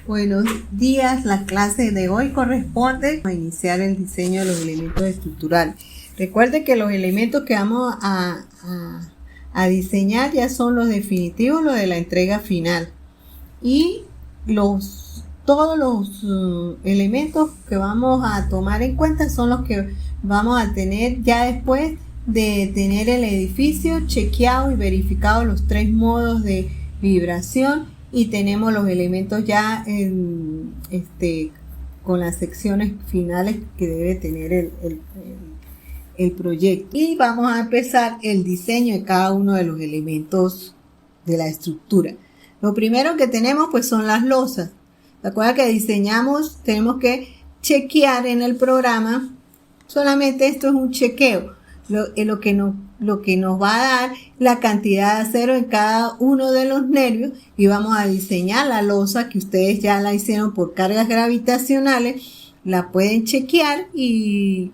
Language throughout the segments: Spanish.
Buenos días, la clase de hoy corresponde a iniciar el diseño de los elementos estructurales. Recuerde que los elementos que vamos a diseñar ya son los definitivos, los de la entrega final. Y todos los elementos que vamos a tomar en cuenta son los que vamos a tener ya después de tener el edificio chequeado y verificado los 3 modos de vibración. Y tenemos los elementos ya con las secciones finales que debe tener el proyecto. Y vamos a empezar el diseño de cada uno de los elementos de la estructura. Lo primero que tenemos pues son las losas. ¿Se acuerdan que diseñamos? Tenemos que chequear en el programa. Solamente esto es un chequeo. Lo que nos va a dar la cantidad de acero en cada uno de los nervios, y vamos a diseñar la losa que ustedes ya la hicieron por cargas gravitacionales. La pueden chequear y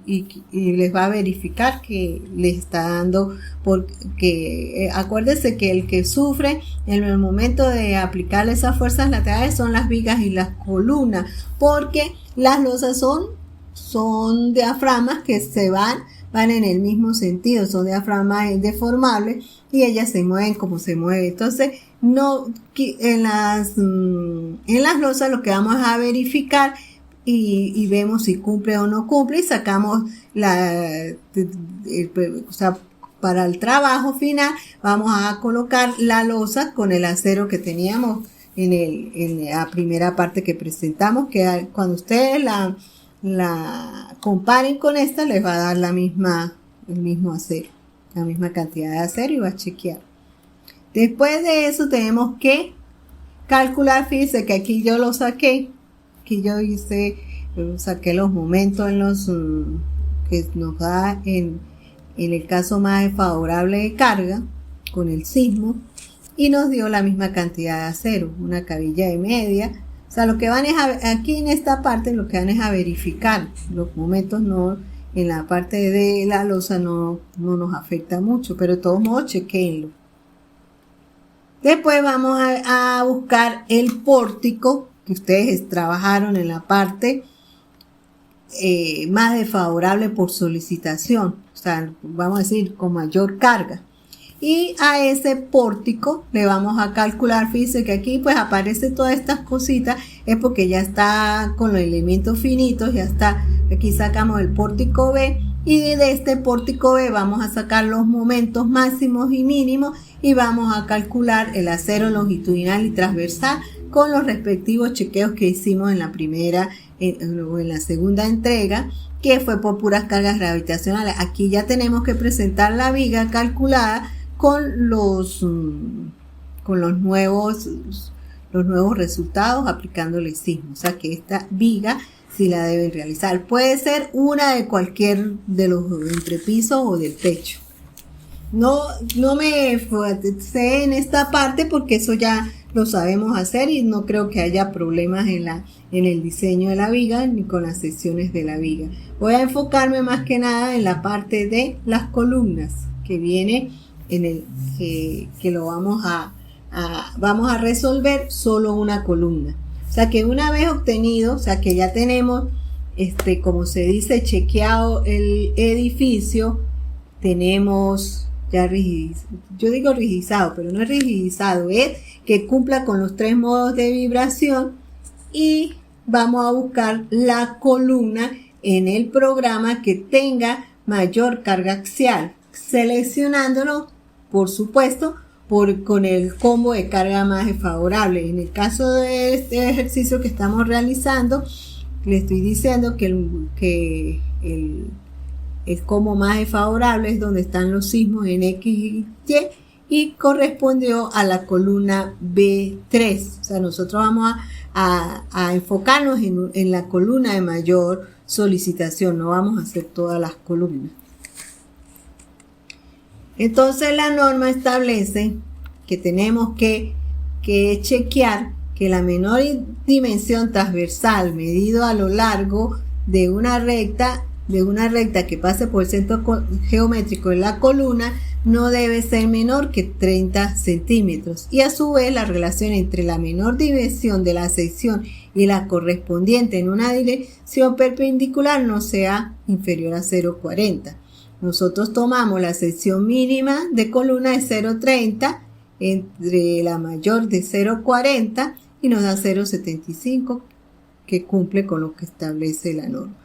les va a verificar que les está dando, porque acuérdense que el que sufre en el momento de aplicarle esas fuerzas laterales son las vigas y las columnas, porque las losas son diafragmas que van en el mismo sentido, son diafragmas deformables y ellas se mueven como se mueven. Entonces, en las losas lo que vamos a verificar y vemos si cumple o no cumple, y sacamos para el trabajo final vamos a colocar la losa con el acero que teníamos en la primera parte que presentamos, que cuando ustedes la comparen con esta, les va a dar el mismo acero, la misma cantidad de acero, y va a chequear. Después de eso tenemos que calcular. Fíjense que aquí yo lo saqué, saqué los momentos que nos da en el caso más desfavorable de carga con el sismo, y nos dio la misma cantidad de acero, una cabilla de media. O sea, lo que van es aquí en esta parte, lo que van es a verificar los momentos. No, en la parte de la losa no nos afecta mucho, pero de todos modos chequéenlo. Después vamos a buscar el pórtico que ustedes trabajaron en la parte más desfavorable por solicitación, o sea, vamos a decir con mayor carga. Y a ese pórtico le vamos a calcular. Fíjense que aquí pues aparece todas estas cositas, es porque ya está con los elementos finitos, ya está. Aquí sacamos el pórtico B, y de este pórtico B vamos a sacar los momentos máximos y mínimos, y vamos a calcular el acero longitudinal y transversal con los respectivos chequeos que hicimos en la primera o en la segunda entrega, que fue por puras cargas gravitacionales. Aquí ya tenemos que presentar la viga calculada con los nuevos resultados aplicándole sismo. O sea que esta viga sí la deben realizar. Puede ser una de cualquier de los entrepisos o del techo. No me sé en esta parte porque eso ya lo sabemos hacer, y no creo que haya problemas en el diseño de la viga ni con las secciones de la viga. Voy a enfocarme más que nada en la parte de las columnas, que viene en el que lo vamos a resolver solo una columna. O sea que una vez obtenido, o sea que ya tenemos como se dice, chequeado el edificio, tenemos ya yo digo rigidizado, pero no es rigidizado, es que cumpla con los 3 modos de vibración, y vamos a buscar la columna en el programa que tenga mayor carga axial, seleccionándolo, por supuesto, con el combo de carga más desfavorable. En el caso de este ejercicio que estamos realizando, le estoy diciendo que el combo más desfavorable es donde están los sismos en X y correspondió a la columna B3. O sea, nosotros vamos a enfocarnos en la columna de mayor solicitación, no vamos a hacer todas las columnas. Entonces la norma establece que tenemos que chequear que la menor dimensión transversal medido a lo largo de una recta que pase por el centro geométrico de la columna no debe ser menor que 30 centímetros y a su vez la relación entre la menor dimensión de la sección y la correspondiente en una dirección perpendicular no sea inferior a 0,40. Nosotros tomamos la sección mínima de columna de 0,30 entre la mayor de 0,40 y nos da 0,75 que cumple con lo que establece la norma.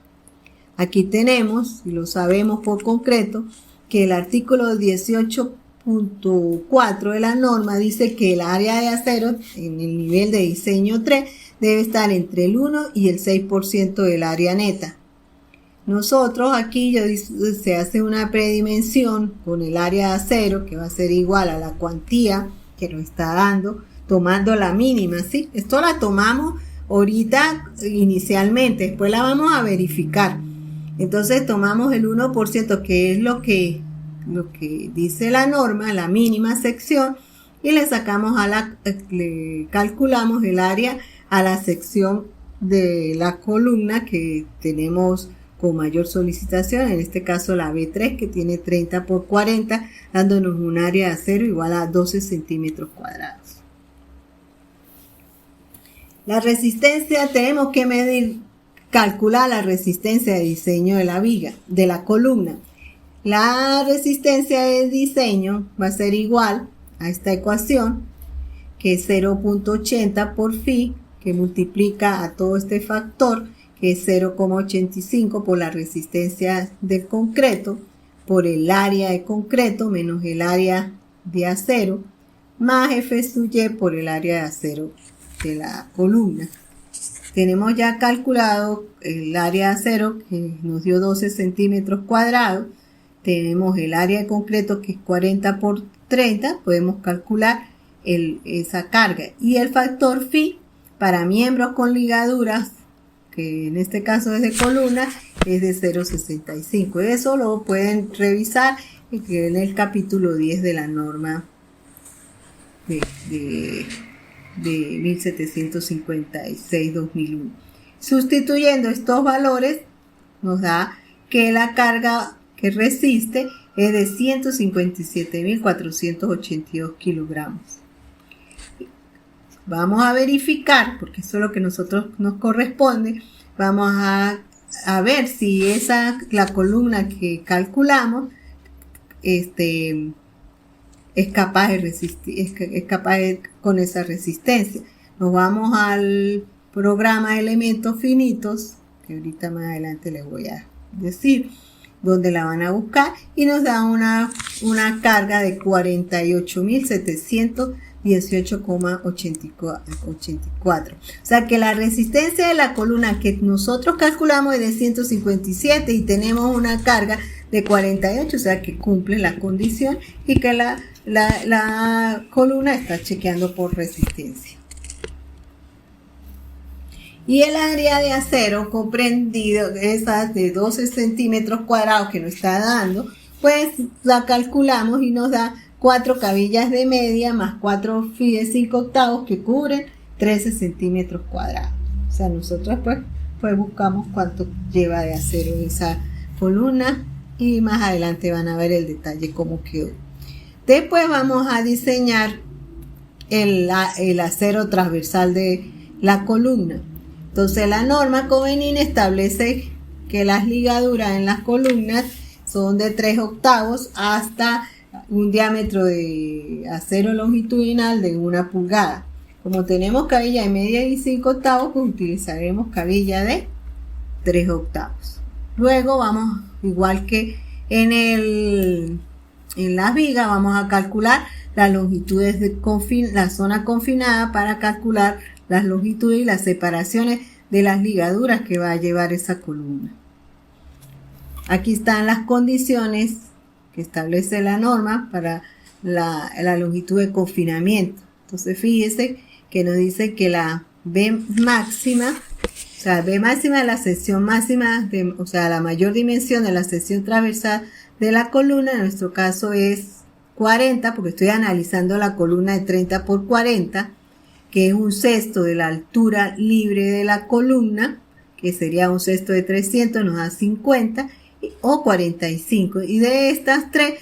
Aquí tenemos, y lo sabemos por concreto, que el artículo 18.4 de la norma dice que el área de acero en el nivel de diseño 3 debe estar entre el 1 y el 6% del área neta. Nosotros aquí se hace una predimensión con el área de acero que va a ser igual a la cuantía que nos está dando, tomando la mínima, ¿sí? Esto la tomamos ahorita inicialmente, después la vamos a verificar. Entonces tomamos el 1%, que es lo que dice la norma, la mínima sección, y le calculamos el área a la sección de la columna que tenemos con mayor solicitación, en este caso la B3, que tiene 30 por 40, dándonos un área de acero igual a 12 centímetros cuadrados. La resistencia tenemos que medir, calcular la resistencia de diseño de la viga, de la columna. La resistencia de diseño va a ser igual a esta ecuación, que es 0.80 por phi, que multiplica a todo este factor, que es 0,85 por la resistencia del concreto, por el área de concreto menos el área de acero, más F sub Y por el área de acero de la columna. Tenemos ya calculado el área de acero, que nos dio 12 centímetros cuadrados. Tenemos el área de concreto, que es 40 por 30. Podemos calcular esa carga. Y el factor phi para miembros con ligaduras, que en este caso es de columna, es de 0,65. Eso lo pueden revisar en el capítulo 10 de la norma de 1756-2001. Sustituyendo estos valores nos da que la carga que resiste es de 157.482 kilogramos. Vamos a verificar, porque eso es lo que nosotros nos corresponde. Vamos a ver si la columna que calculamos es capaz de resistir, es capaz con esa resistencia. Nos vamos al programa de elementos finitos, que ahorita más adelante les voy a decir dónde la van a buscar, y nos da una carga de 48.718,84. O sea que la resistencia de la columna que nosotros calculamos es de 157 y tenemos una carga de 48, o sea que cumple la condición y que la columna está chequeando por resistencia. Y el área de acero comprendido, esas de 12 centímetros cuadrados que nos está dando, pues la calculamos y nos da 4 cabillas de media más 4 phi de 5 octavos que cubren 13 centímetros cuadrados. O sea, nosotros pues buscamos cuánto lleva de acero esa columna y más adelante van a ver el detalle cómo quedó. Después vamos a diseñar el acero transversal de la columna. Entonces la norma Covenant establece que las ligaduras en las columnas son de 3 octavos hasta un diámetro de acero longitudinal de 1 pulgada. Como tenemos cabilla de media y 5 octavos, pues utilizaremos cabilla de 3 octavos. Luego vamos, igual que en las vigas, vamos a calcular las longitudes de la zona confinada para calcular las longitudes y las separaciones de las ligaduras que va a llevar esa columna. Aquí están las condiciones que establece la norma para la longitud de confinamiento. Entonces fíjese que nos dice que la B máxima, o sea, B máxima de la sección máxima, o sea, la mayor dimensión de la sección transversal de la columna, en nuestro caso es 40, porque estoy analizando la columna de 30 por 40, que es un sexto de la altura libre de la columna, que sería un sexto de 300, nos da 50 o 45. Y de estas tres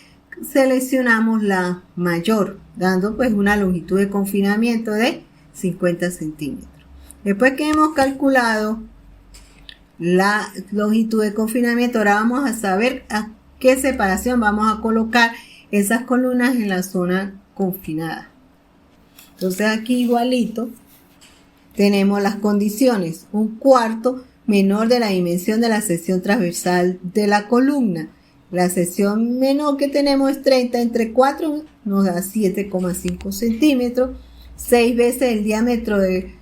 seleccionamos la mayor, dando pues una longitud de confinamiento de 50 centímetros. Después que hemos calculado la longitud de confinamiento, ahora vamos a saber a qué separación vamos a colocar esas columnas en la zona confinada. Entonces aquí igualito tenemos las condiciones: un cuarto menor de la dimensión de la sección transversal de la columna. La sección menor que tenemos es 30 entre 4, nos da 7,5 centímetros, 6 veces el diámetro de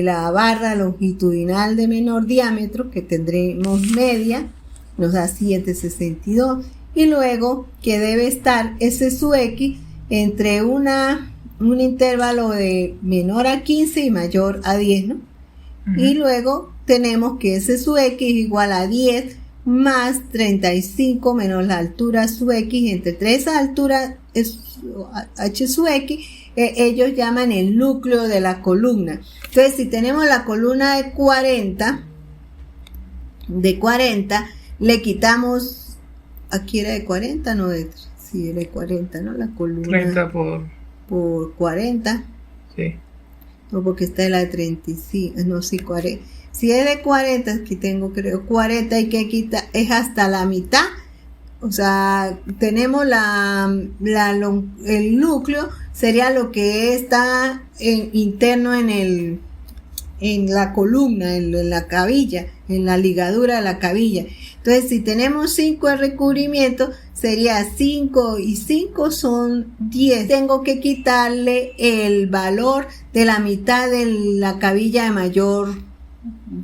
la barra longitudinal de menor diámetro, que tendremos media, nos da 7,62, y luego que debe estar S sub X entre un intervalo de menor a 15 y mayor a 10, ¿no? Y luego tenemos que S sub X es igual a 10 más 35 menos la altura sub X entre 3 alturas H sub X, ellos llaman el núcleo de la columna. Entonces, si tenemos la columna de 40, le quitamos, aquí era de 40, no de, sí, era de 40, ¿no? La columna 30 por 40. Sí. No, porque esta es la de 35, no, sí, 40. Si es de 40, aquí tengo creo 40, hay que quitar, es hasta la mitad. O sea, tenemos el núcleo, sería lo que está interno en la columna, en la cabilla, en la ligadura de la cabilla. Entonces, si tenemos 5 de recubrimiento, sería 5 y 5 son 10. Tengo que quitarle el valor de la mitad de la cabilla de mayor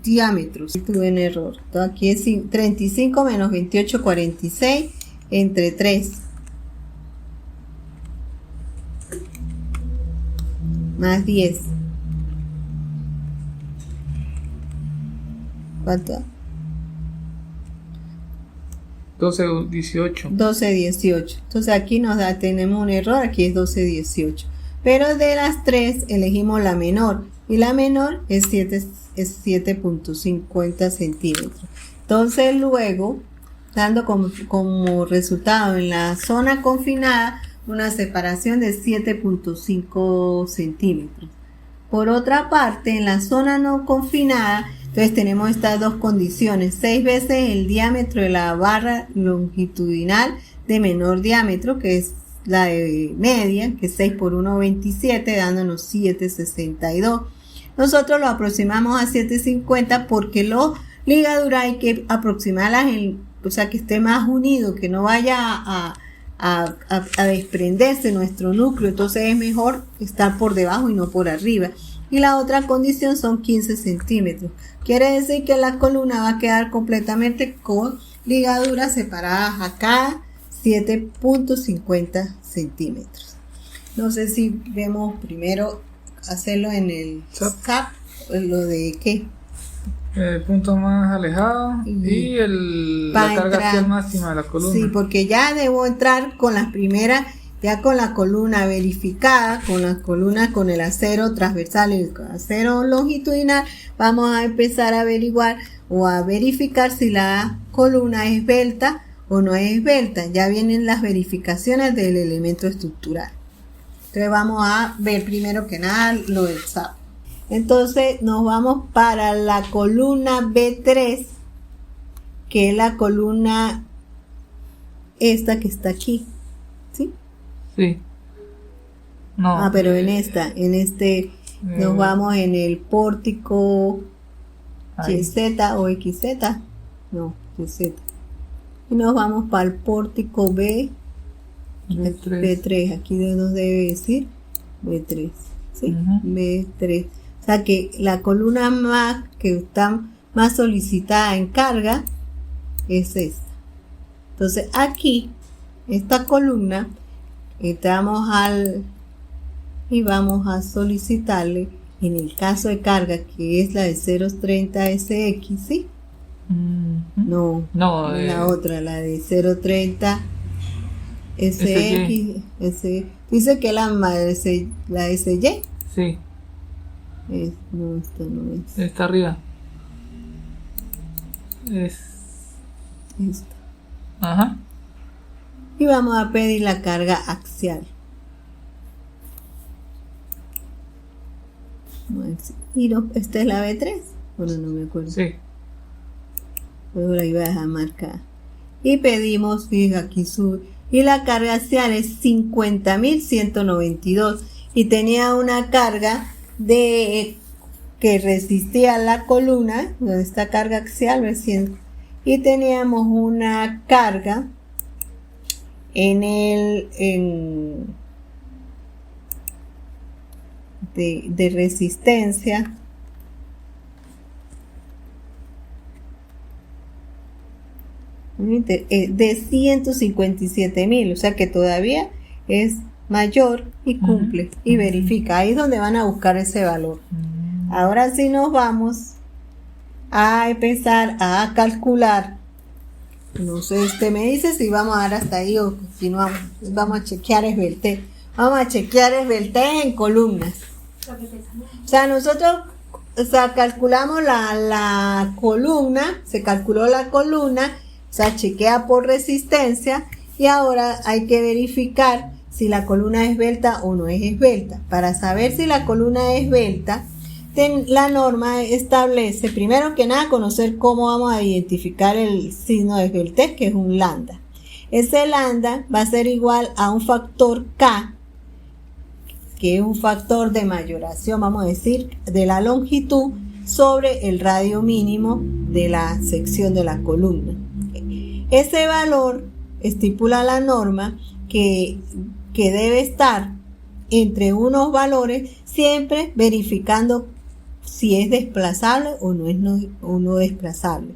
diámetro. Tuve un error. Entonces, aquí es 35 menos 28, 46 entre 3. Más 10. ¿Cuánto? 12, 18. 12, 18. Entonces aquí tenemos un error, aquí es 12, 18. Pero de las 3 elegimos la menor. Y la menor es 7.50 centímetros. Entonces luego, dando como resultado en la zona confinada una separación de 7.5 centímetros. Por otra parte, en la zona no confinada, entonces tenemos estas dos condiciones: 6 veces el diámetro de la barra longitudinal de menor diámetro, que es la de media, que es 6 por 1, 27, dándonos 7,62. Nosotros lo aproximamos a 7,50 porque los ligaduras hay que aproximarlas, o sea, que esté más unido, que no vaya a desprenderse nuestro núcleo. Entonces es mejor estar por debajo y no por arriba. Y la otra condición son 15 centímetros. Quiere decir que la columna va a quedar completamente con ligaduras separadas acá 7.50 centímetros. No sé si vemos primero hacerlo en el SAP, lo de qué. El punto más alejado y la carga axial máxima de la columna. Sí, porque ya debo entrar con las primeras, ya con la columna verificada, con la columna con el acero transversal y el acero longitudinal, vamos a empezar a averiguar o a verificar si la columna es esbelta o no es esbelta. Ya vienen las verificaciones del elemento estructural. Entonces vamos a ver primero que nada lo del SAP. Entonces nos vamos para la columna B3, que es la columna esta que está aquí, ¿sí? Sí. No. Pero nos vamos en el pórtico YZ o XZ, no, YZ. Y nos vamos para el pórtico B3, aquí nos debe decir B3, ¿sí? B3. O sea que la columna que está más solicitada en carga es esta. Entonces aquí, esta columna, entramos y vamos a solicitarle, en el caso de carga, que es la de 0.30 SX, ¿sí? No, la otra, la de 0.30 SX, dice que la SY. Sí. No, esta no es. Está arriba. Es esta. Ajá. y vamos a pedir la carga axial. Y no, esta es la B3. Bueno, no me acuerdo. Sí. Luego la iba a dejar marcada. Y pedimos, fíjate aquí sube. Y la carga axial es 50.192. Y tenía una carga que resistía a la columna. Esta carga axial es 100. Y teníamos una carga de resistencia de 157.000, o sea que todavía es mayor y cumple y verifica. Ahí es donde van a buscar ese valor. Ahora sí nos vamos a empezar a calcular. No sé, usted me dice si vamos a dar hasta ahí o continuamos. Vamos a chequear esbeltez. Vamos a chequear esbeltez en columnas. O sea, nosotros calculamos la columna, se calculó la columna, o sea, chequea por resistencia y ahora hay que verificar si la columna es esbelta o no es esbelta. Para saber si la columna es esbelta, la norma establece, primero que nada, conocer cómo vamos a identificar el signo de esbeltez, que es un lambda. Ese lambda va a ser igual a un factor K, que es un factor de mayoración, vamos a decir, de la longitud sobre el radio mínimo de la sección de la columna. Ese valor estipula la norma que debe estar entre unos valores, siempre verificando si es desplazable o no desplazable.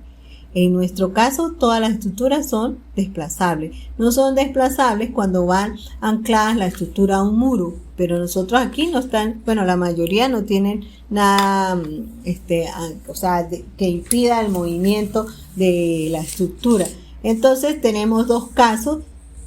En nuestro caso, todas las estructuras son desplazables. No son desplazables cuando van ancladas la estructura a un muro, pero nosotros aquí no están, bueno, la mayoría no tienen nada, o sea, que impida el movimiento de la estructura. Entonces tenemos dos casos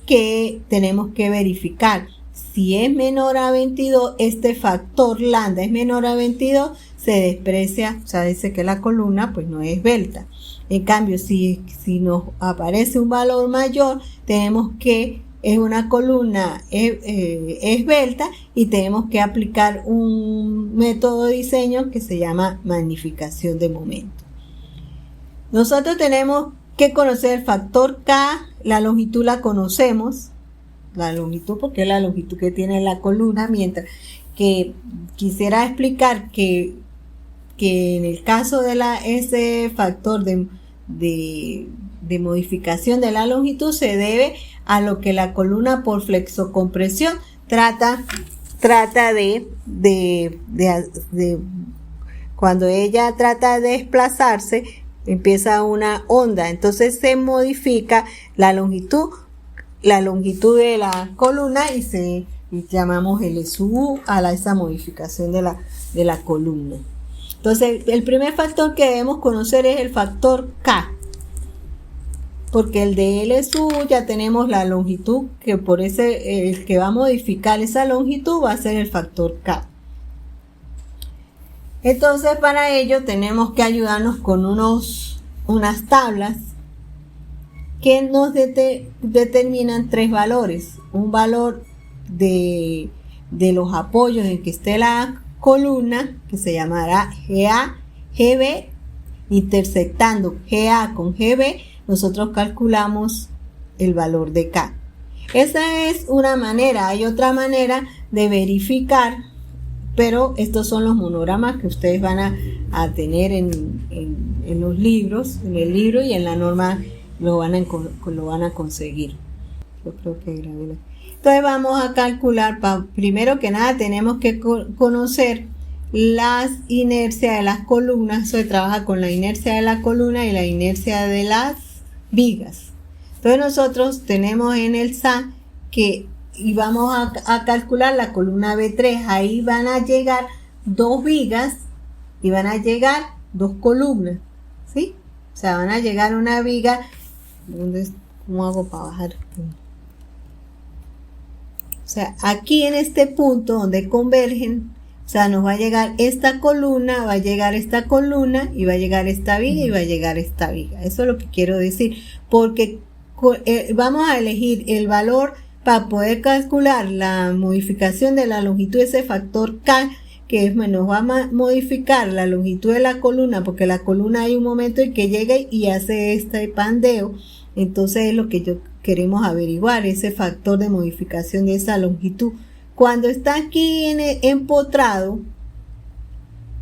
que tenemos que verificar. Si es menor a 22, este factor lambda es menor a 22, se desprecia, o sea, dice que la columna pues no es esbelta. En cambio, si nos aparece un valor mayor, tenemos que es una columna esbelta y tenemos que aplicar un método de diseño que se llama magnificación de momento. Nosotros tenemos que conocer el factor K, la longitud la conocemos, la longitud porque es la longitud que tiene la columna, mientras que quisiera explicar que en el caso de ese factor de modificación de la longitud se debe a lo que la columna por flexocompresión trata de cuando ella trata de desplazarse, empieza una onda, entonces se modifica la longitud de la columna y llamamos el SU a esa modificación de la columna. Entonces, el primer factor que debemos conocer es el factor K, porque el de LSU ya tenemos la longitud, que por ese, el que va a modificar esa longitud va a ser el factor K. Entonces, para ello tenemos que ayudarnos con unas tablas que nos determinan tres valores. Un valor de los apoyos en que esté la columna, que se llamará GA, GB, intersectando GA con GB, nosotros calculamos el valor de K. Esa es una manera. Hay otra manera de verificar, pero estos son los monogramas que ustedes van a tener en los libros, en el libro y en la norma lo van a conseguir. Yo creo que grabé la... Entonces vamos a calcular, primero que nada tenemos que conocer las inercias de las columnas. Eso se trabaja con la inercia de la columna y la inercia de las vigas. Entonces nosotros tenemos en el SA y vamos a calcular la columna B3. Ahí van a llegar dos vigas y van a llegar dos columnas, ¿sí? O sea, van a llegar una viga. ¿Cómo hago para bajar? O sea, aquí en este punto donde convergen, o sea, nos va a llegar esta columna, va a llegar esta columna y va a llegar esta viga y va a llegar esta viga. Eso es lo que quiero decir, porque vamos a elegir el valor para poder calcular la modificación de la longitud de ese factor K, que nos va a modificar la longitud de la columna, porque la columna hay un momento en que llega y hace este pandeo. Entonces es lo que queremos averiguar, ese factor de modificación de esa longitud. Cuando está aquí empotrado,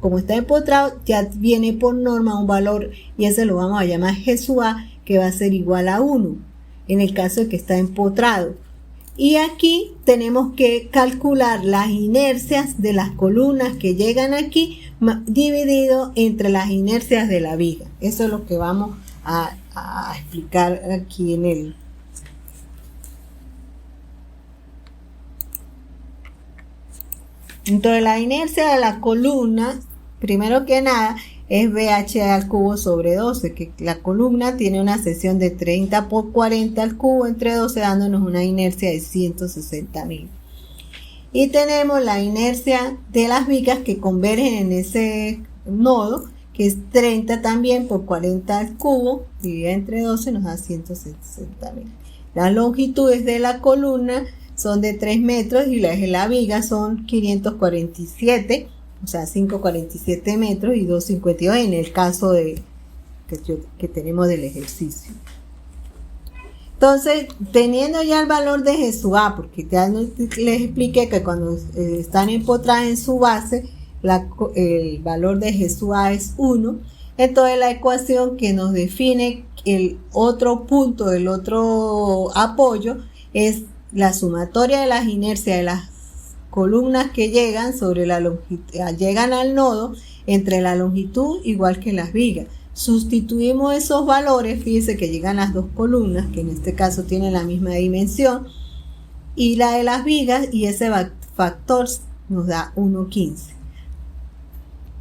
como está empotrado, ya viene por norma un valor, y ese lo vamos a llamar G sub A, que va a ser igual a 1, en el caso de que está empotrado. Y aquí tenemos que calcular las inercias de las columnas que llegan aquí, dividido entre las inercias de la viga. Eso es lo que vamos a explicar aquí en el... Entonces la inercia de la columna, primero que nada, es BH al cubo sobre 12, que la columna tiene una sección de 30 por 40 al cubo entre 12, dándonos una inercia de 160.000. Y tenemos la inercia de las vigas que convergen en ese nodo, que es 30 también por 40 al cubo, dividida entre 12 nos da 160.000. Las longitudes de la columna son de 3 metros y las de la viga son 547, o sea 547 metros y 252 en el caso que tenemos del ejercicio. Entonces, teniendo ya el valor de G sub A, porque ya les expliqué que cuando están empotradas en su base, el valor de G sub A es 1, entonces la ecuación que nos define el otro punto, el otro apoyo, es la sumatoria de las inercias de las columnas que llegan sobre la longitud, llegan al nodo entre la longitud igual que las vigas. Sustituimos esos valores, fíjense que llegan las dos columnas, que en este caso tienen la misma dimensión, y la de las vigas, y ese factor nos da 1,15.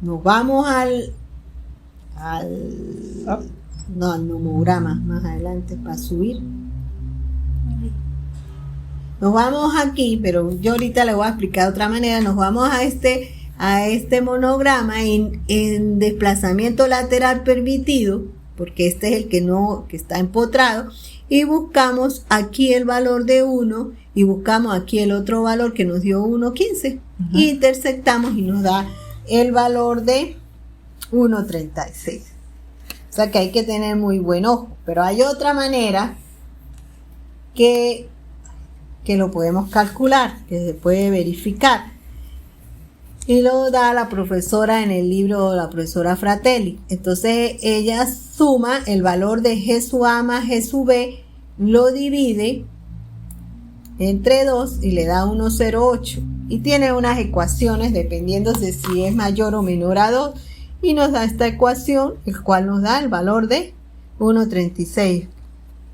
Nos vamos al nomograma más adelante para subir. Nos vamos aquí, pero yo ahorita le voy a explicar de otra manera. Nos vamos a este monograma en desplazamiento lateral permitido, porque este es el que está empotrado, y buscamos aquí el valor de 1 y buscamos aquí el otro valor que nos dio 1,15 y intersectamos y nos da el valor de 1,36. O sea que hay que tener muy buen ojo, pero hay otra manera que lo podemos calcular, que se puede verificar. Y lo da la profesora en el libro, la profesora Fratelli. Entonces ella suma el valor de G sub A más G sub B, lo divide entre 2 y le da 1,08. Y tiene unas ecuaciones dependiendo de si es mayor o menor a 2. Y nos da esta ecuación, el cual nos da el valor de 1,36.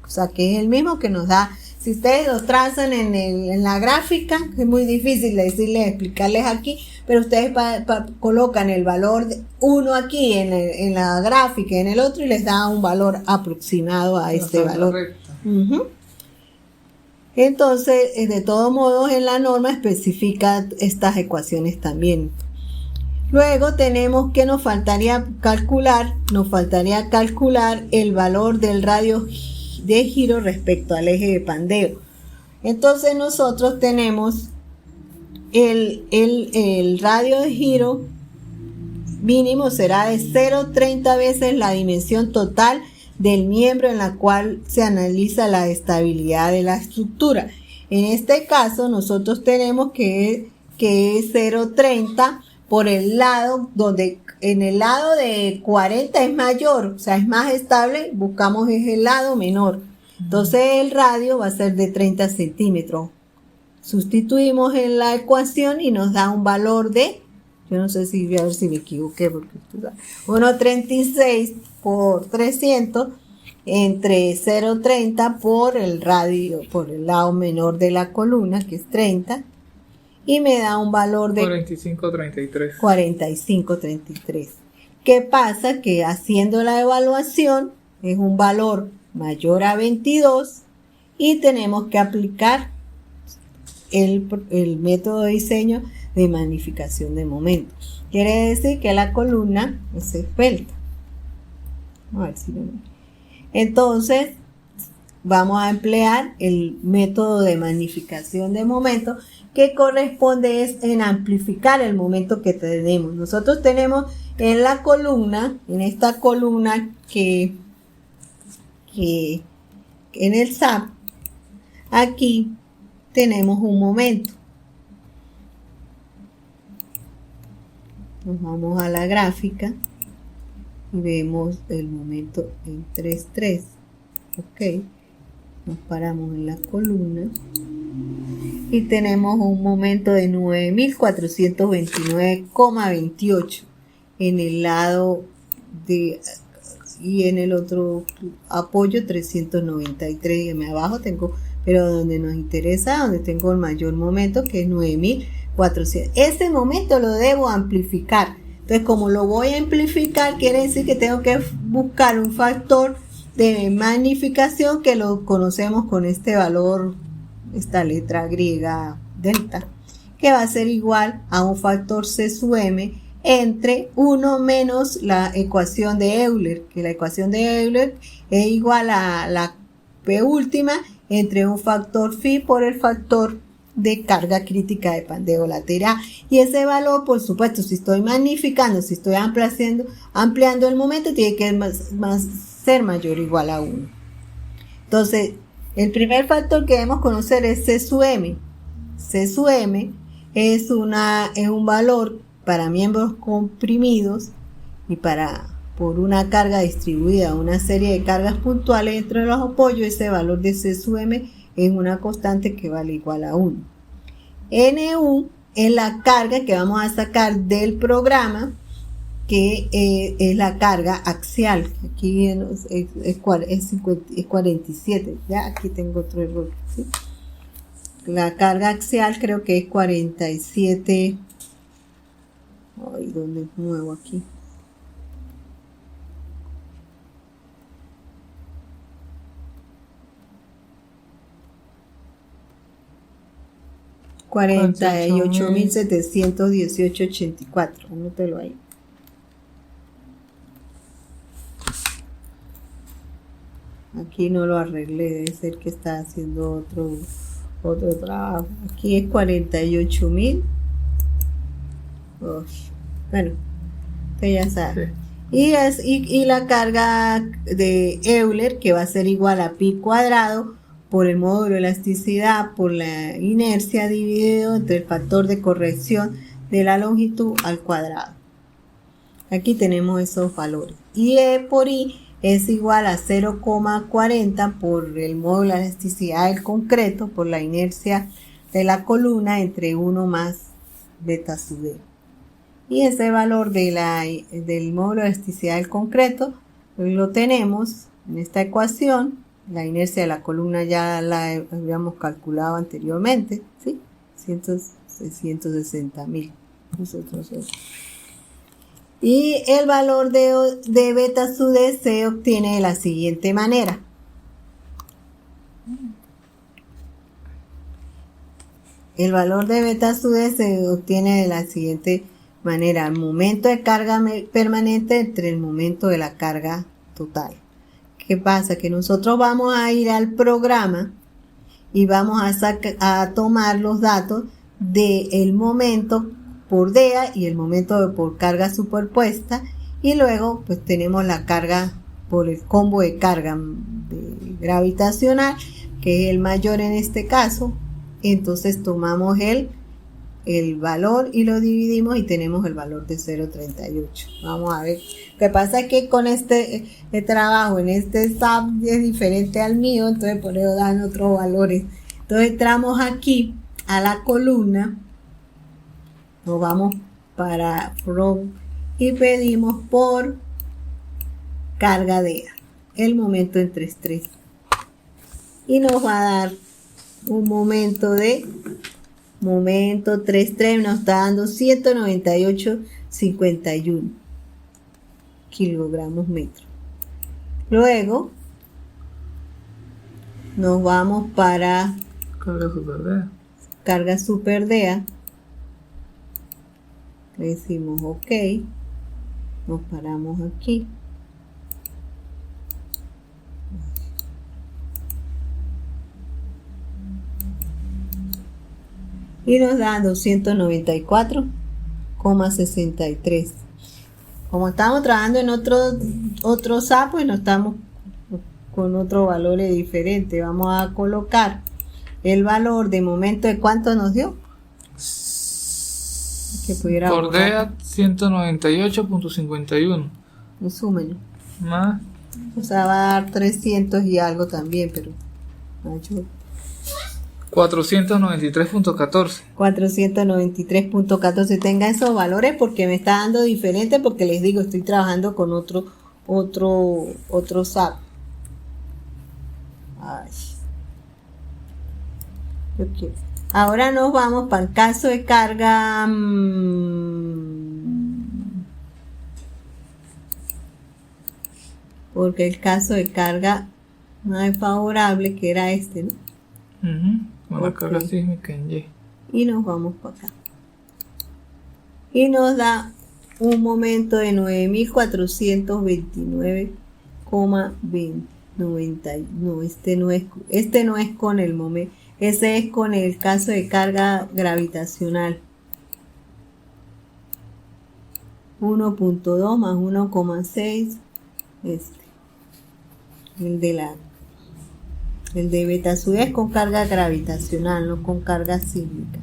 O sea que es el mismo que nos da. Si ustedes lo trazan en la gráfica, es muy difícil explicarles aquí, pero ustedes colocan el valor de 1 aquí en la gráfica y en el otro y les da un valor aproximado a este valor. Entonces, de todos modos, en la norma especifica estas ecuaciones también. Luego tenemos que nos faltaría calcular el valor del radio de giro respecto al eje de pandeo. Entonces nosotros tenemos el radio de giro mínimo será de 0,30 veces la dimensión total del miembro en la cual se analiza la estabilidad de la estructura. En este caso nosotros tenemos que es 0,30 por el lado donde en el lado de 40 es mayor, o sea, es más estable, buscamos el lado menor. Entonces el radio va a ser de 30 centímetros. Sustituimos en la ecuación y nos da un valor de, yo no sé si voy a ver si me equivoqué, porque 1,36 por 300 entre 0,30 por el radio, por el lado menor de la columna, que es 30. Y me da un valor de 45,33. ¿Qué pasa? Que haciendo la evaluación es un valor mayor a 22 y tenemos que aplicar el método de diseño de magnificación de momento. Quiere decir que la columna es esbelta. A ver si entonces vamos a emplear el método de magnificación de momento, que corresponde es en amplificar el momento que tenemos. Nosotros tenemos en la columna, en esta columna que en el SAP, aquí tenemos un momento. Nos vamos a la gráfica y vemos el momento en 3,3. Ok, nos paramos en la columna y tenemos un momento de 9.429,28 en el lado de, y en el otro apoyo 393, y abajo tengo, pero donde nos interesa, donde tengo el mayor momento, que es 9.400. Ese momento lo debo amplificar. Entonces, como lo voy a amplificar, quiere decir que tengo que buscar un factor de magnificación que lo conocemos con este valor, esta letra griega delta, que va a ser igual a un factor C sub m entre 1 menos la ecuación de Euler, que la ecuación de Euler es igual a la P última entre un factor phi por el factor de carga crítica de pandeo lateral. Y ese valor, por supuesto, si estoy magnificando, si estoy ampliando el momento, tiene que ser mayor o igual a 1. Entonces, el primer factor que debemos conocer es C sub m. C sub m es un valor para miembros comprimidos y por una carga distribuida, una serie de cargas puntuales entre los apoyos. Ese valor de C sub m es una constante que vale igual a 1. NU es la carga que vamos a sacar del programa, que es la carga axial. Aquí es 47. Ya aquí tengo otro error, ¿sí? La carga axial creo que es 47. Ay, ¿dónde muevo aquí? $48,718.84. Anótelo ahí. Aquí no lo arreglé, debe ser que está haciendo otro trabajo. Aquí es 48,000. Bueno, usted ya sabe. Sí. Y la carga de Euler, que va a ser igual a pi cuadrado por el módulo de elasticidad por la inercia dividido entre el factor de corrección de la longitud al cuadrado. Aquí tenemos esos valores. Y E por I es igual a 0,40 por el módulo de elasticidad del concreto por la inercia de la columna entre 1 más beta sub D. Y ese valor del módulo de elasticidad del concreto lo tenemos en esta ecuación. La inercia de la columna ya la habíamos calculado anteriormente, ¿sí? 160.000. Y el valor de beta sub D se obtiene de la siguiente manera. El valor de beta sub D se obtiene de la siguiente manera. El momento de carga permanente entre el momento de la carga total. ¿Qué pasa? Que nosotros vamos a ir al programa y vamos a tomar los datos del momento por DEA y el momento por carga superpuesta, y luego pues tenemos la carga por el combo de carga gravitacional, que es el mayor en este caso. Entonces tomamos el valor y lo dividimos y tenemos el valor de 0,38. Vamos a ver. Lo que pasa es que con este trabajo en este SAP es diferente al mío, entonces por eso dan otros valores. Entonces entramos aquí a la columna, nos vamos para From y pedimos por carga DEA, el momento en 3,3. Y nos va a dar un momento 3,3, nos está dando 198,51 kilogramos metro. Luego nos vamos para carga super DEA. Le decimos OK, nos paramos aquí y nos da 294,63. Como estamos trabajando en otro SAP, pues no estamos con otro valor diferente. Vamos a colocar el valor de momento de cuánto nos dio. Que pudiera por DEA 198.51. Súmenlo. Más. O sea, va a dar 300 y algo también, pero 493.14. 493.14. Tenga esos valores porque me está dando diferente, porque les digo, estoy trabajando con otro SAP. Ay. Yo quiero. Ahora nos vamos para el caso de carga. Porque el caso de carga no es favorable, que era este, ¿no? Con la carga sísmica en Y. Y nos vamos para acá. Y nos da un momento de 9.429,20. No, este no es con el momento. Ese es con el caso de carga gravitacional. 1.2 más 1,6. El de beta sud es con carga gravitacional, no con carga sísmica.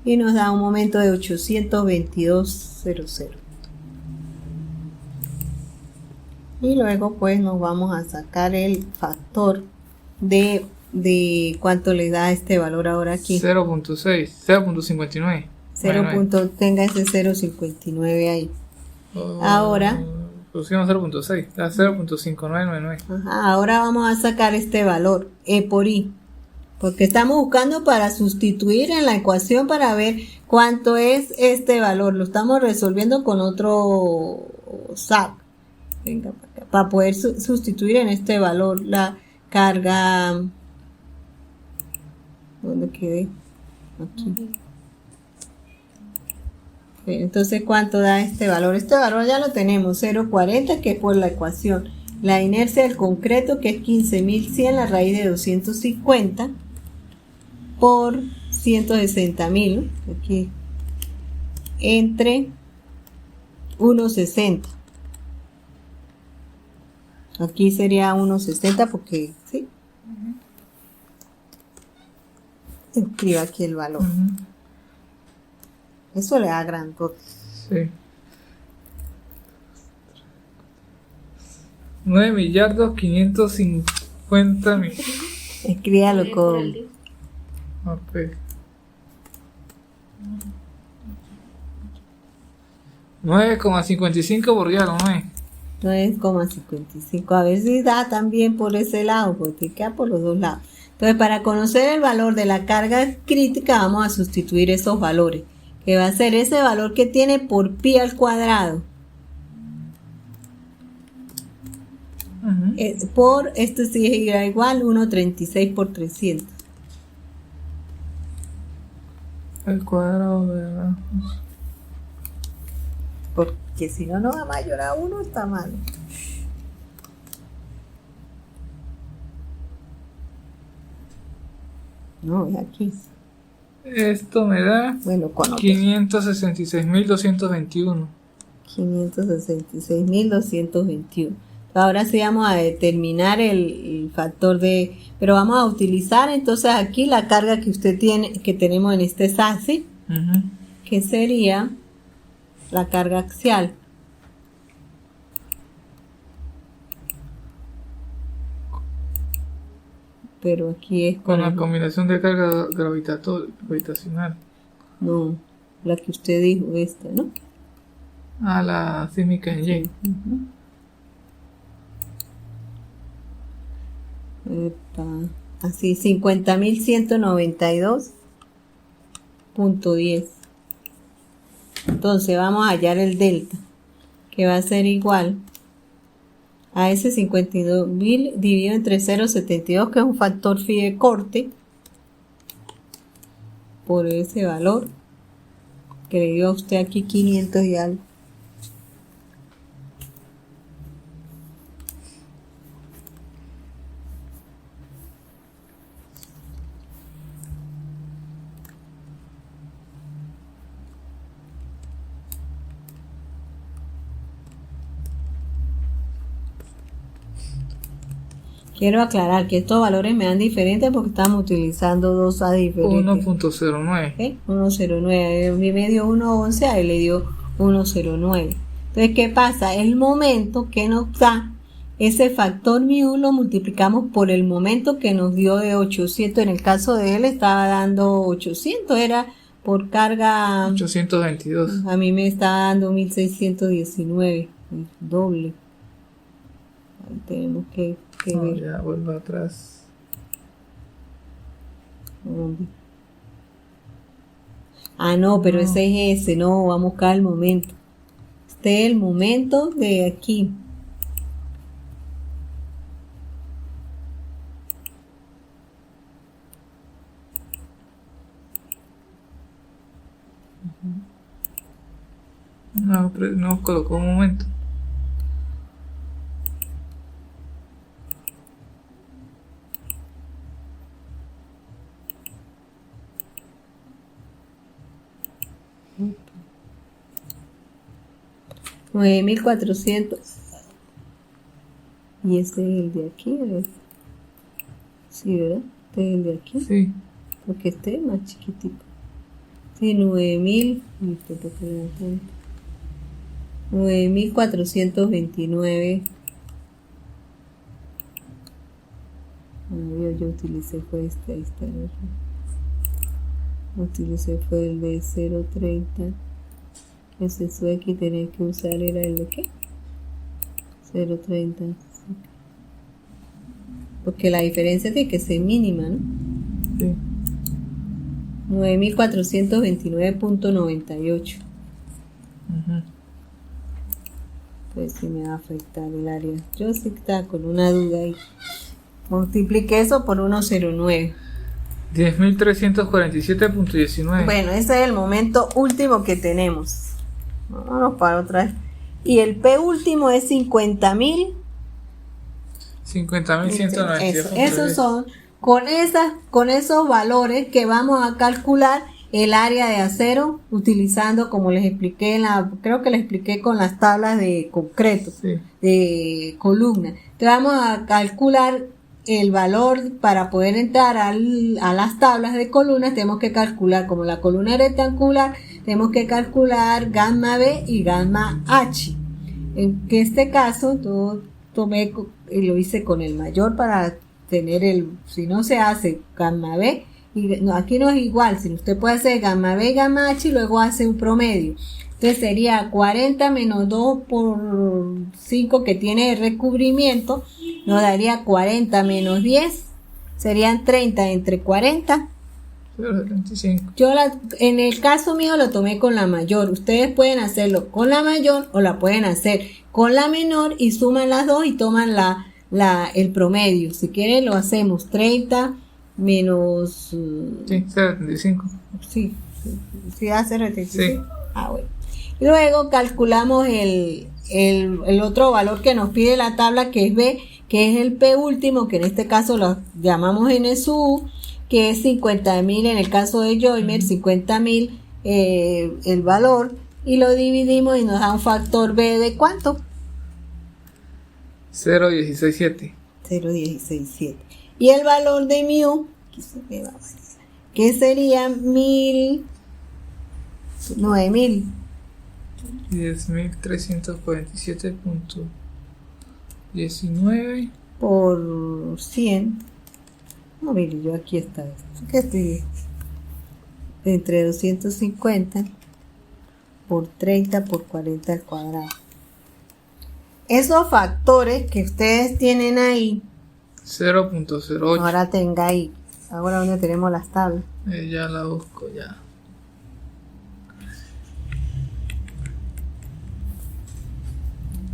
Y nos da un momento de 822,00. Y luego pues nos vamos a sacar el factor de cuánto le da este valor ahora aquí. 0.6, 0.59. Tenga ese 0.59 ahí. Ahora pusimos 0.6, da 0.5999. Ahora vamos a sacar este valor E por I, porque estamos buscando para sustituir en la ecuación para ver cuánto es este valor. Lo estamos resolviendo con otro SAP. Venga para acá, para poder sustituir en este valor la carga. ¿Dónde quedé? Aquí. Entonces, ¿cuánto da este valor? Este valor ya lo tenemos, 0,40, que es por la ecuación. La inercia del concreto, que es 15.100, la raíz de 250 por 160.000, ¿no? Aquí, entre 1,60. Aquí sería 1,60 porque, ¿sí? Escriba aquí el valor. Eso le da gran toque. Sí. 9.550.000. Escríbalo con. Ok. 9,55 por diálogo, ¿no es? 9,55. A ver si da también por ese lado, porque queda por los dos lados. Entonces, para conocer el valor de la carga crítica, vamos a sustituir esos valores, que va a ser ese valor que tiene por pi al cuadrado. Por, esto sí es igual, 1,36 por 300. El cuadrado de... Porque si no, no va mayor a 1, está mal. No, es aquí. Esto me da 566.221. 566.221. Ahora sí vamos a determinar el factor de... Pero vamos a utilizar entonces aquí la carga que usted tiene, que tenemos en este SASI, que sería la carga axial. Pero aquí es con la combinación de carga gravitacional. No, la que usted dijo, esta, ¿no? La sísmica en Y. Así, 50.192.10. Entonces vamos a hallar el delta, que va a ser igual a ese 52.000 dividido entre 0,72, que es un factor phi de corte, por ese valor que le dio a usted aquí 500 y algo. Quiero aclarar que estos valores me dan diferentes porque estamos utilizando dos A diferentes. 1.09. ¿Okay? 1.09. A mí me dio 1.11, a él le dio 1.09. Entonces, ¿qué pasa? El momento que nos da ese factor mu lo multiplicamos por el momento que nos dio de 800. En el caso de él estaba dando 800, era por carga 822. A mí me está dando 1619, el doble. Ahí tenemos que ver. Ya vuelvo atrás. ¿Dónde? No, pero ese es ese, no, vamos a buscar el momento. Este es el momento de aquí. No colocó un momento. $9,400. Y ese es el de aquí, ¿verdad? Sí, ¿verdad? Este es el de aquí. Sí. Porque este es más chiquitico. Sí, 9,000. 9,429. Yo utilicé fue este, ahí está. Utilicé fue el de 0.30. Ese sueco y tenía que usar era el de ¿qué? 0.30. Porque la diferencia tiene que ser mínima, ¿no? Sí. 9,429.98. Pues sí me va a afectar el área. Yo sí estaba con una duda ahí. Multipliqué eso por 1.09. 10.347.19. Bueno, ese es el momento último que tenemos. Vámonos para otra vez. Y el P último es 50,000. 50.192. Esos son con esos valores que vamos a calcular el área de acero utilizando, como les expliqué creo que les expliqué con las tablas de concreto, sí, de columna. Entonces vamos a calcular el valor para poder entrar a las tablas de columnas. Tenemos que calcular, como la columna es rectangular, tenemos que calcular gamma B y gamma H. En este caso, yo tomé y lo hice con el mayor para tener si no se hace gamma B, y no, aquí no es igual, sino usted puede hacer gamma B y gamma H y luego hace un promedio. Entonces sería 40 menos 2 por 5 que tiene el recubrimiento, nos daría 40 menos 10, serían 30 entre 40. 0.75. Yo en el caso mío lo tomé con la mayor. Ustedes pueden hacerlo con la mayor o la pueden hacer con la menor y suman las dos y toman el promedio. Si quieren lo hacemos 30 menos... Sí, 0.75. Sí, hace 75. Sí. Bueno. Y luego calculamos el otro valor que nos pide la tabla, que es B, que es el P último, que en este caso lo llamamos NSU, que es 50,000 en el caso de Joymer, 50,000 el valor, y lo dividimos y nos da un factor B de ¿cuánto? 0.167. 0.167. Y el valor de mu, que sería 9,000. 10.347.19 por 100. No, mire, yo aquí está. ¿Qué estoy? Entre 250 por 30 por 40 al cuadrado. Esos factores que ustedes tienen ahí, 0.08. ahora tenga ahí. Ahora donde tenemos las tablas. Ya la busco ya.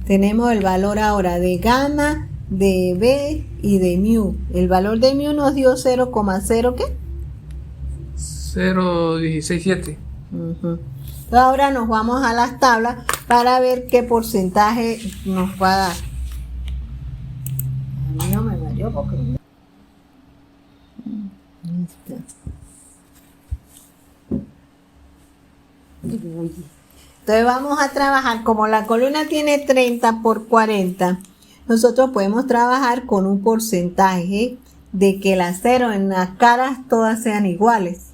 Tenemos el valor ahora de gamma, de B y de mu. El valor de mu nos dio 0,0 ¿qué? 0.167. Ahora nos vamos a las tablas para ver qué porcentaje nos va a dar. A mí no me valió porque... Entonces vamos a trabajar, como la columna tiene 30 por 40, nosotros podemos trabajar con un porcentaje de que el acero en las caras todas sean iguales.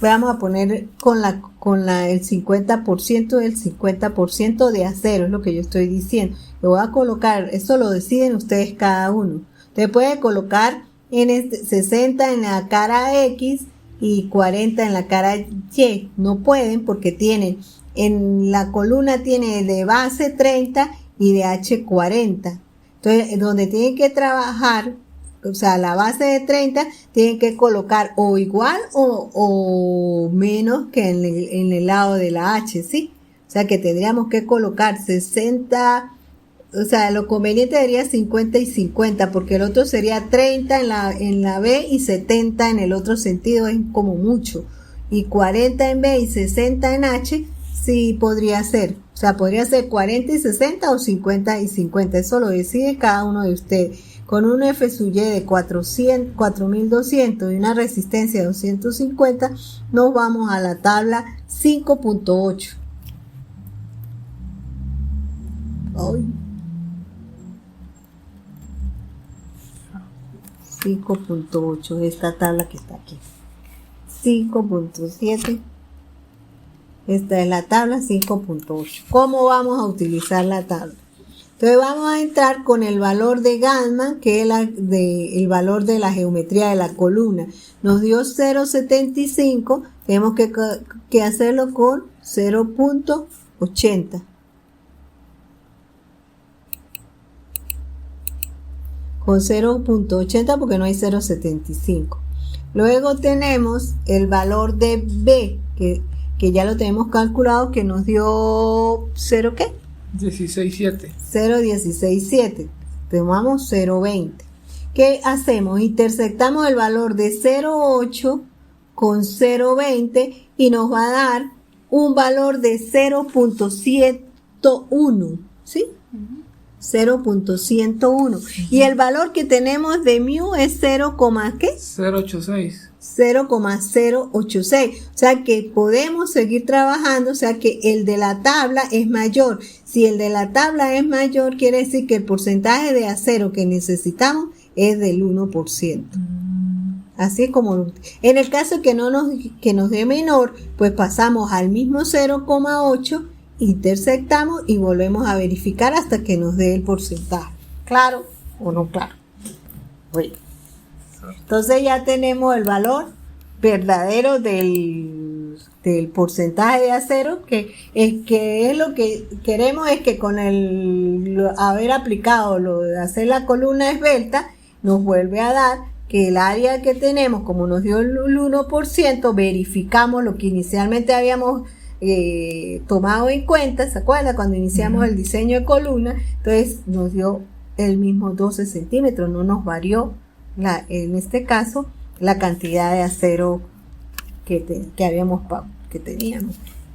Vamos a poner el 50% del 50% de acero, es lo que yo estoy diciendo. Lo voy a colocar, esto lo deciden ustedes cada uno. Usted puede colocar 60 en la cara X y 40 en la cara Y. No pueden porque tienen, en la columna tiene de base 30 y de H 40. Entonces, donde tienen que trabajar, o sea, la base de 30 tienen que colocar o igual o menos que en el lado de la H, ¿sí? O sea, que tendríamos que colocar 60, o sea, lo conveniente sería 50 y 50, porque el otro sería 30 en la B y 70 en el otro sentido, es como mucho. Y 40 en B y 60 en H, sí podría ser. O sea, podría ser 40 y 60 o 50 y 50. Eso lo decide cada uno de ustedes. Con un F sub Y de 4200 y una resistencia de 250, nos vamos a la tabla 5.8. 5.8, esta tabla que está aquí. 5.7. Esta es la tabla 5.8. ¿Cómo vamos a utilizar la tabla? Entonces vamos a entrar con el valor de gamma, que es el valor de la geometría de la columna. Nos dio 0.75, tenemos que hacerlo con 0.80. Con 0.80 porque no hay 0.75. Luego tenemos el valor de B, que ya lo tenemos calculado, que nos dio 0 ¿qué? 16.7. 0.167. Tomamos 0.20. ¿Qué hacemos? Intersectamos el valor de 0.8 con 0.20 y nos va a dar un valor de 0.101, ¿sí? 0.101. Y el valor que tenemos de mu es 0.86. 0.086. O sea que podemos seguir trabajando, o sea que el de la tabla es mayor. Si el de la tabla es mayor, quiere decir que el porcentaje de acero que necesitamos es del 1%. Así es como, en el caso que nos dé menor, pues pasamos al mismo 0.8, intersectamos y volvemos a verificar hasta que nos dé el porcentaje. ¿Claro o no claro? Bueno. Entonces ya tenemos el valor verdadero del porcentaje de acero, que es lo que queremos, es que con el haber aplicado lo de hacer la columna esbelta, nos vuelve a dar que el área que tenemos, como nos dio el 1%, verificamos lo que inicialmente habíamos tomado en cuenta, ¿se acuerda? Cuando iniciamos el diseño de columna, entonces nos dio el mismo 12 centímetros, no nos varió en este caso la cantidad de acero que teníamos.